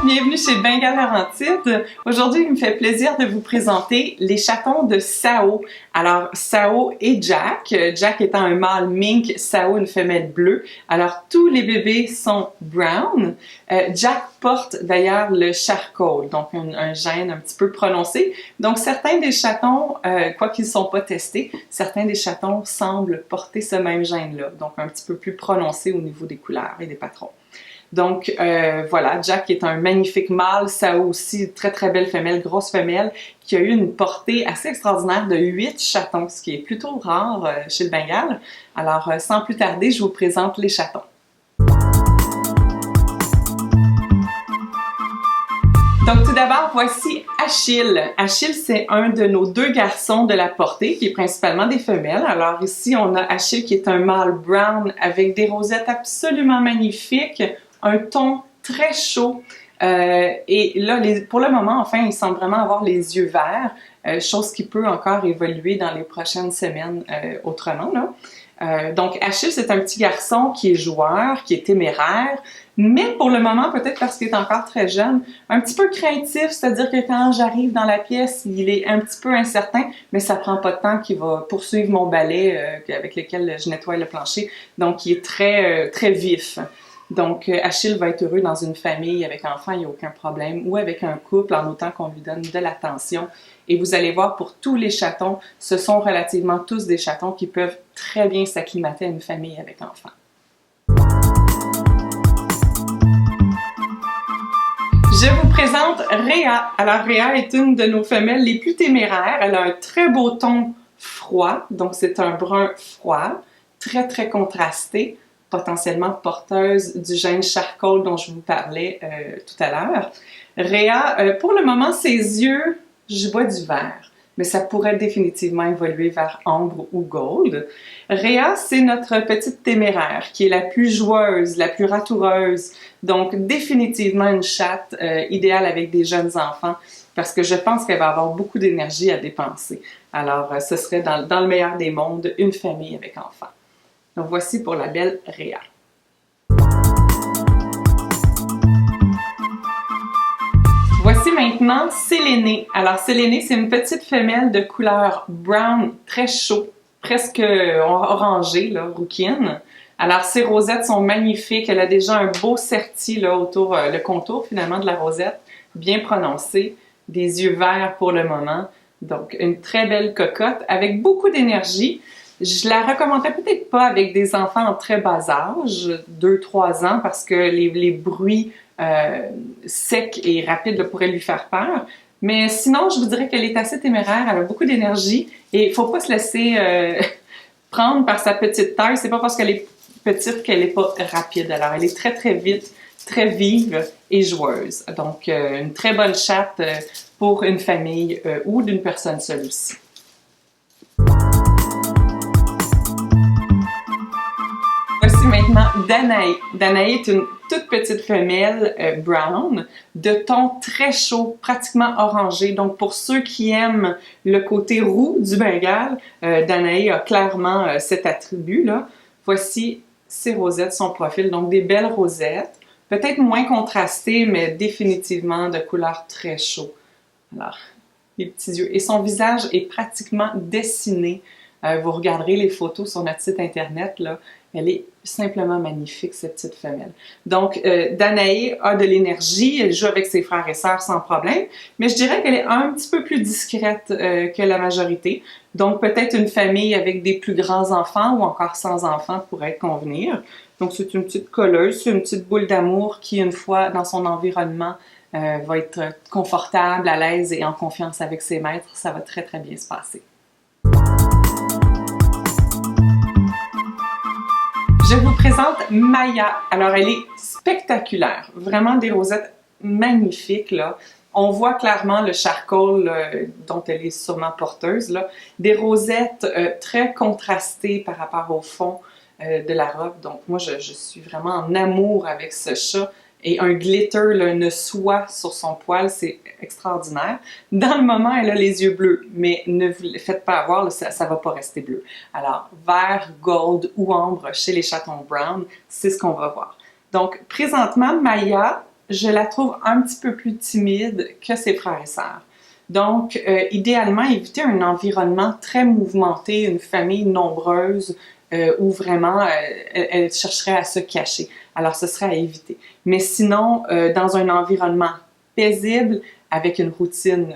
Bienvenue chez Bengal Laurentide. Aujourd'hui, il me fait plaisir de vous présenter les chatons de Sao. Alors, Sao et Jack. Jack étant un mâle mink, Sao une femelle bleue. Alors, tous les bébés sont brown. Jack porte d'ailleurs le charcoal, donc un gène un petit peu prononcé. Donc, certains des chatons, quoiqu'ils ne sont pas testés, certains des chatons semblent porter ce même gène-là, donc un petit peu plus prononcé au niveau des couleurs et des patrons. Donc voilà, Jack est un magnifique mâle, Sao aussi, très très belle femelle, grosse femelle, qui a eu une portée assez extraordinaire de 8 chatons, ce qui est plutôt rare chez le Bengale. Alors sans plus tarder, je vous présente les chatons. Donc tout d'abord, voici Achille. Achille, c'est un de nos deux garçons de la portée, qui est principalement des femelles. Alors ici, on a Achille qui est un mâle brown avec des rosettes absolument magnifiques, un ton très chaud. Et là, pour le moment, enfin, il semble vraiment avoir les yeux verts, chose qui peut encore évoluer dans les prochaines semaines autrement, là. Donc, Achille, c'est un petit garçon qui est joueur, qui est téméraire, mais pour le moment, peut-être parce qu'il est encore très jeune, un petit peu craintif, c'est-à-dire que quand j'arrive dans la pièce, il est un petit peu incertain, mais ça prend pas de temps qu'il va poursuivre mon balai avec lequel je nettoie le plancher, donc il est très vif. Donc, Achille va être heureux dans une famille avec enfants, il n'y a aucun problème, ou avec un couple, en autant qu'on lui donne de l'attention. Et vous allez voir, pour tous les chatons, ce sont relativement tous des chatons qui peuvent très bien s'acclimater à une famille avec enfants. Je vous présente Réa. Alors, Réa est une de nos femelles les plus téméraires. Elle a un très beau ton froid, donc c'est un brun froid, très contrasté, potentiellement porteuse du gène charcoal dont je vous parlais tout à l'heure. Réa, pour le moment, ses yeux, je vois du vert, mais ça pourrait définitivement évoluer vers ambre ou gold. Réa, c'est notre petite téméraire qui est la plus joueuse, la plus ratoureuse, donc définitivement une chatte idéale avec des jeunes enfants parce que je pense qu'elle va avoir beaucoup d'énergie à dépenser. Alors, ce serait dans le meilleur des mondes, une famille avec enfants. Donc voici pour la belle Réa. Voici maintenant Sélénée. Alors Sélénée, c'est une petite femelle de couleur brown très chaud, presque orangé, là, rouquine. Alors ses rosettes sont magnifiques. Elle a déjà un beau certi là, autour, le contour finalement de la rosette, bien prononcé, des yeux verts pour le moment. Donc une très belle cocotte avec beaucoup d'énergie. Je la recommanderais peut-être pas avec des enfants en très bas âge, 2-3 ans, parce que les bruits secs et rapides pourraient lui faire peur. Mais sinon, je vous dirais qu'elle est assez téméraire, elle a beaucoup d'énergie et il faut pas se laisser prendre par sa petite taille. C'est pas parce qu'elle est petite qu'elle est pas rapide. Alors, elle est très vite, très vive et joueuse. Donc, une très bonne chatte pour une famille ou d'une personne seule aussi. Voici maintenant Danae. Danae est une toute petite femelle brown de ton très chaud, pratiquement orangé. Donc pour ceux qui aiment le côté roux du Bengale, Danae a clairement cet attribut-là. Voici ses rosettes, son profil. Donc des belles rosettes, peut-être moins contrastées, mais définitivement de couleur très chaud. Alors, les petits yeux. Et son visage est pratiquement dessiné. Vous regarderez les photos sur notre site internet, là. Elle est simplement magnifique, cette petite femelle. Donc, Danae a de l'énergie, elle joue avec ses frères et sœurs sans problème, mais je dirais qu'elle est un petit peu plus discrète que la majorité. Donc, peut-être une famille avec des plus grands enfants ou encore sans enfants pourrait convenir. Donc, c'est une petite colleuse, c'est une petite boule d'amour qui, une fois dans son environnement, va être confortable, à l'aise et en confiance avec ses maîtres. Ça va très bien se passer. Je vous présente Maya. Alors, elle est spectaculaire. Vraiment des rosettes magnifiques, là. On voit clairement le charcoal dont elle est sûrement porteuse, là. Des rosettes très contrastées par rapport au fond de la robe. Donc, moi, je suis vraiment en amour avec ce chat. Et un glitter, là, une soie sur son poil, c'est extraordinaire. Dans le moment, elle a les yeux bleus, mais ne vous les faites pas avoir, là, ça va pas rester bleu. Alors, vert, gold ou ambre chez les chatons brown, c'est ce qu'on va voir. Donc, présentement, Maya je la trouve un petit peu plus timide que ses frères et sœurs. Donc, idéalement, éviter un environnement très mouvementé, une famille nombreuse, où vraiment elle chercherait à se cacher. Alors, ce serait à éviter. Mais sinon, dans un environnement paisible, avec une routine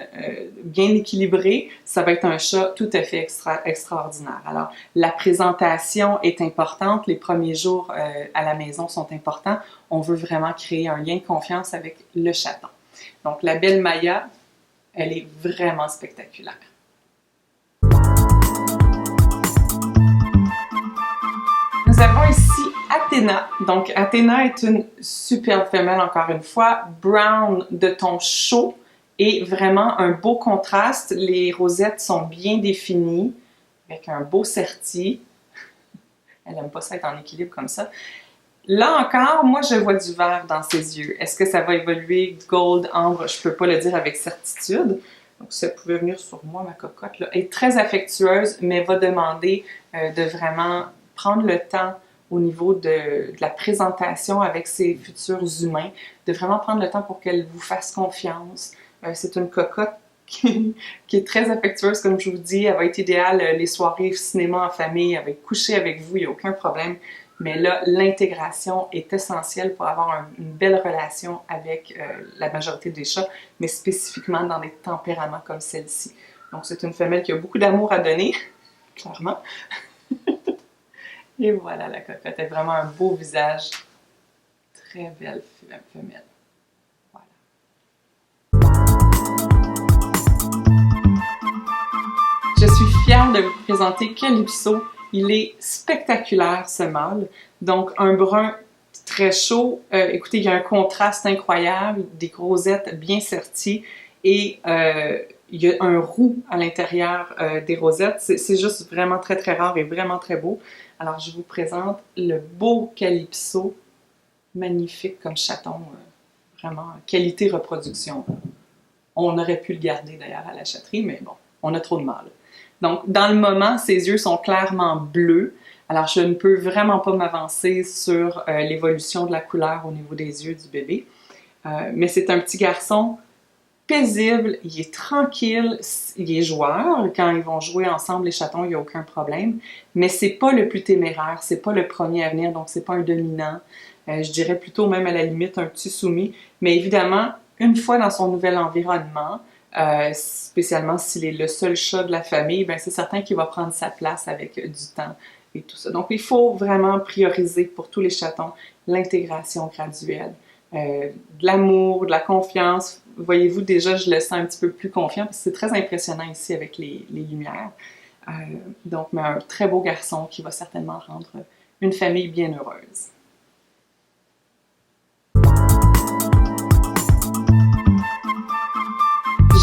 bien équilibrée, ça va être un chat tout à fait extraordinaire. Alors, la présentation est importante, les premiers jours à la maison sont importants. On veut vraiment créer un lien de confiance avec le chaton. Donc, la belle Maya, elle est vraiment spectaculaire. Nous avons ici Athéna. Donc, Athéna est une superbe femelle, encore une fois, brown de ton chaud et vraiment un beau contraste. Les rosettes sont bien définies, avec un beau certi. Elle n'aime pas ça être en équilibre comme ça. Là encore, moi, je vois du vert dans ses yeux. Est-ce que ça va évoluer gold, ambre? Je ne peux pas le dire avec certitude. Donc, ça pouvait venir sur moi, ma cocotte. Là. Elle est très affectueuse, mais va demander de vraiment prendre le temps au niveau de la présentation avec ses futurs humains, de vraiment prendre le temps pour qu'elle vous fasse confiance. C'est une cocotte qui est très affectueuse, comme je vous dis. Elle va être idéale les soirées cinéma en famille. Elle va coucher avec vous, il n'y a aucun problème. Mais là, l'intégration est essentielle pour avoir une belle relation avec la majorité des chats, mais spécifiquement dans des tempéraments comme celle-ci. Donc, c'est une femelle qui a beaucoup d'amour à donner, clairement. Et voilà, la cocotte a vraiment un beau visage. Très belle femelle. Je suis fière de vous présenter Calypso. Il est spectaculaire, ce mâle. Donc, un brun très chaud. Écoutez, il y a un contraste incroyable, des rosettes bien serties et il y a un roux à l'intérieur des rosettes. C'est juste vraiment très, très rare et vraiment très beau. Alors, je vous présente le beau Calypso. Magnifique comme chaton. Vraiment, qualité reproduction. On aurait pu le garder d'ailleurs à la chatterie, mais bon, on a trop de mâles. Donc, dans le moment, ses yeux sont clairement bleus. Alors, je ne peux vraiment pas m'avancer sur l'évolution de la couleur au niveau des yeux du bébé. Mais c'est un petit garçon paisible, il est tranquille, il est joueur. Quand ils vont jouer ensemble, les chatons, il n'y a aucun problème. Mais c'est pas le plus téméraire, c'est pas le premier à venir, donc c'est pas un dominant. Je dirais plutôt même à la limite un petit soumis. Mais évidemment, une fois dans son nouvel environnement, spécialement s'il est le seul chat de la famille, ben c'est certain qu'il va prendre sa place avec du temps et tout ça. Donc, il faut vraiment prioriser pour tous les chatons l'intégration graduelle. De l'amour, de la confiance. Voyez-vous, déjà, je le sens un petit peu plus confiant parce que c'est très impressionnant ici avec les lumières. Donc, mais un très beau garçon qui va certainement rendre une famille bien heureuse.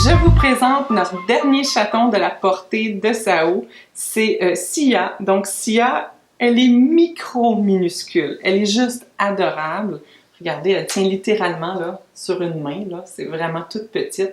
Je vous présente notre dernier chaton de la portée de Sao. C'est Sia. Donc, Sia, elle est micro-minuscule. Elle est juste adorable. Regardez, elle tient littéralement là, sur une main. C'est vraiment toute petite.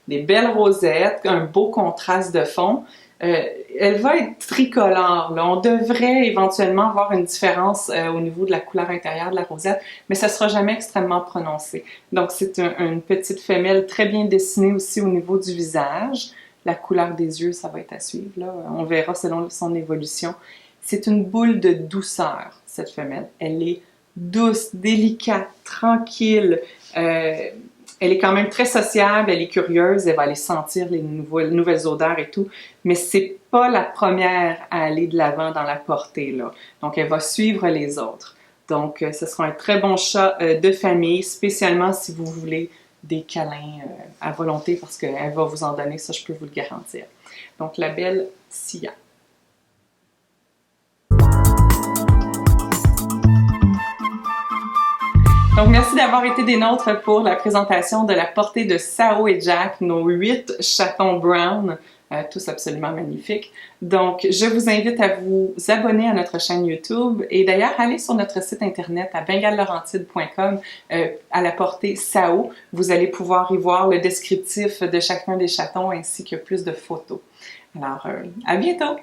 Des belles rosettes, un beau contraste de fond. Elle va être tricolore. Là. On devrait éventuellement voir une différence au niveau de la couleur intérieure de la rosette, mais ça ne sera jamais extrêmement prononcé. Donc, c'est une petite femelle très bien dessinée aussi au niveau du visage. La couleur des yeux, ça va être à suivre. Là. On verra selon son évolution. C'est une boule de douceur, cette femelle. Elle est douce, délicate, tranquille. Elle est quand même très sociable, elle est curieuse, elle va aller sentir les nouvelles odeurs et tout, mais c'est pas la première à aller de l'avant dans la portée, là. Donc, elle va suivre les autres. Donc, ce sera un très bon chat de famille, spécialement si vous voulez des câlins à volonté, parce qu'elle va vous en donner, ça, je peux vous le garantir. Donc, la belle Sia. Donc, merci d'avoir été des nôtres pour la présentation de la portée de Sao et Jack, nos 8 chatons brown, tous absolument magnifiques. Donc, je vous invite à vous abonner à notre chaîne YouTube et d'ailleurs, allez sur notre site internet à bengalelaurentide.com à la portée Sao. Vous allez pouvoir y voir le descriptif de chacun des chatons ainsi que plus de photos. Alors, à bientôt!